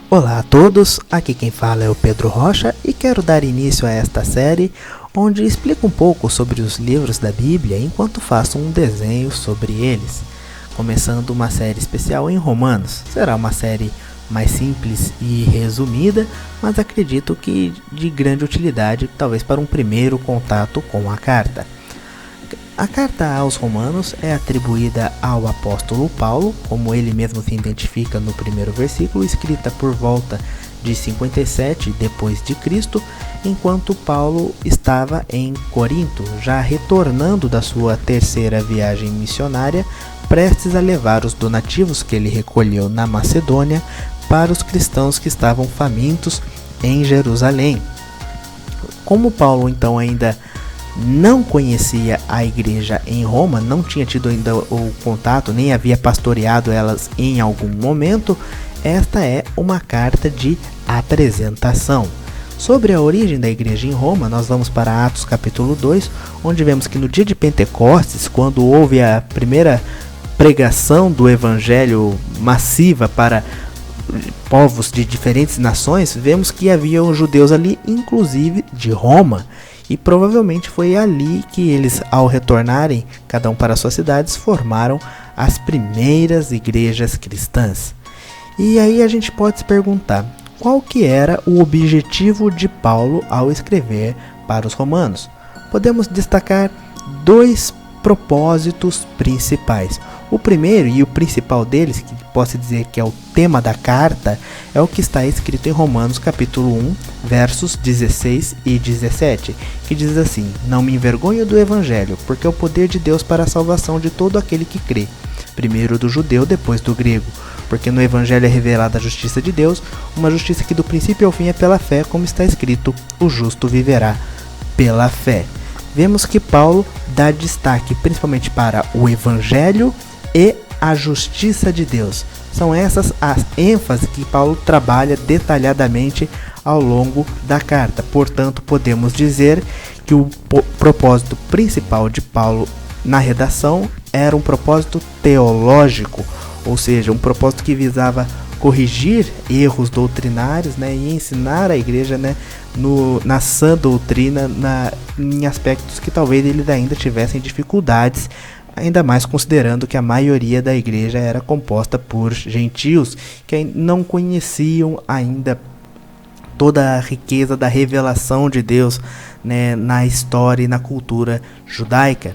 Olá a todos, aqui quem fala é o Pedro Rocha e quero dar início a esta série onde explico um pouco sobre os livros da Bíblia enquanto faço um desenho sobre eles, começando uma série especial em Romanos. Será uma série mais simples e resumida, mas acredito que de grande utilidade, talvez para um primeiro contato com a carta. A carta aos Romanos é atribuída ao apóstolo Paulo, como ele mesmo se identifica no primeiro versículo, escrita por volta de 57 depois de Cristo, enquanto Paulo estava em Corinto, já retornando da sua terceira viagem missionária, prestes a levar os donativos que ele recolheu na Macedônia para os cristãos que estavam famintos em Jerusalém. Como Paulo então ainda não conhecia a igreja em Roma, não tinha tido ainda o contato, nem havia pastoreado elas em algum momento, esta é uma carta de apresentação. Sobre a origem da igreja em Roma, nós vamos para Atos capítulo 2, onde vemos que no dia de Pentecostes, quando houve a primeira pregação do evangelho massiva para povos de diferentes nações, vemos que haviam judeus ali, inclusive de Roma. E provavelmente foi ali que eles, ao retornarem, cada um para suas cidades, formaram as primeiras igrejas cristãs. E aí a gente pode se perguntar, qual que era o objetivo de Paulo ao escrever para os romanos? Podemos destacar dois propósitos principais. O primeiro e o principal deles, que posso dizer que é o tema da carta, é o que está escrito em Romanos capítulo 1, versos 16 e 17, que diz assim: "Não me envergonho do evangelho, porque é o poder de Deus para a salvação de todo aquele que crê, primeiro do judeu, depois do grego, porque no evangelho é revelada a justiça de Deus, uma justiça que do princípio ao fim é pela fé, como está escrito, o justo viverá pela fé." Vemos que Paulo dá destaque principalmente para o evangelho e a justiça de Deus. São essas as ênfases que Paulo trabalha detalhadamente ao longo da carta. Portanto, podemos dizer que o propósito principal de Paulo na redação era um propósito teológico, ou seja, um propósito que visava corrigir erros doutrinários, e ensinar a igreja, na sã doutrina, em aspectos que talvez eles ainda tivessem dificuldades, ainda mais considerando que a maioria da igreja era composta por gentios que não conheciam ainda toda a riqueza da revelação de Deus, na história e na cultura judaica.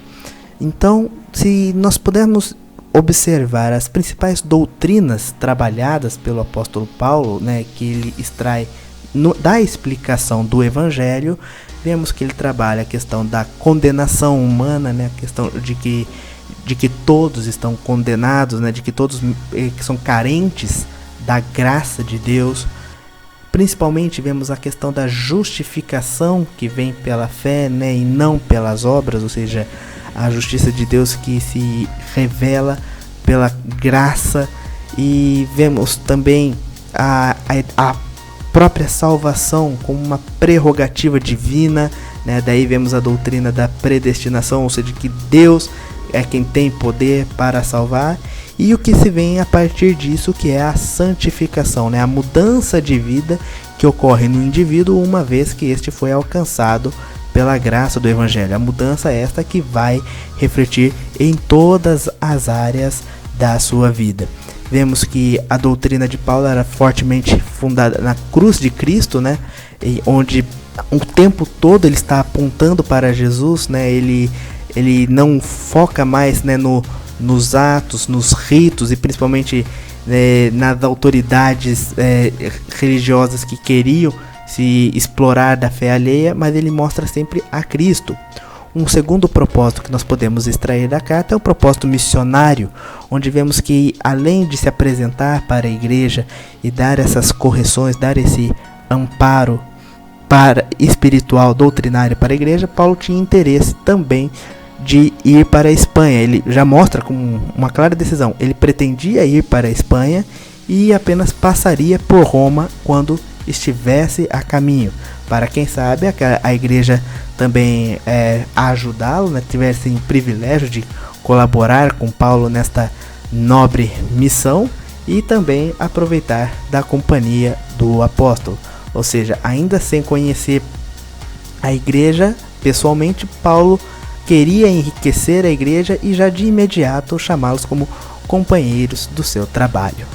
Então, se nós pudermos observar as principais doutrinas trabalhadas pelo apóstolo Paulo, que ele extrai da explicação do evangelho, vemos que ele trabalha a questão da condenação humana, a questão de que todos estão condenados, de que todos que são carentes da graça de Deus. Principalmente vemos a questão da justificação que vem pela fé, e não pelas obras, ou seja, a justiça de Deus que se revela pela graça. E vemos também a própria salvação como uma prerrogativa divina, daí vemos a doutrina da predestinação, ou seja, que Deus é quem tem poder para salvar, e o que se vem a partir disso, que é a santificação, a mudança de vida que ocorre no indivíduo uma vez que este foi alcançado pela graça do evangelho. A mudança é esta que vai refletir em todas as áreas da sua vida. Vemos que a doutrina de Paulo era fortemente fundada na cruz de Cristo, onde o tempo todo ele está apontando para Jesus, ele não foca mais, nos atos, nos ritos e principalmente nas autoridades religiosas que queriam se explorar da fé alheia, mas ele mostra sempre a Cristo. Um segundo propósito que nós podemos extrair da carta é o propósito missionário, onde vemos que, além de se apresentar para a igreja e dar essas correções, dar esse amparo para espiritual, doutrinário para a igreja, Paulo tinha interesse também de ir para a Espanha. Ele já mostra com uma clara decisão, ele pretendia ir para a Espanha e apenas passaria por Roma quando estivesse a caminho, para quem sabe a igreja também ajudá-lo, tivesse o privilégio de colaborar com Paulo nesta nobre missão, e também aproveitar da companhia do apóstolo. Ou seja, ainda sem conhecer a igreja pessoalmente, Paulo queria enriquecer a igreja e já de imediato chamá-los como companheiros do seu trabalho.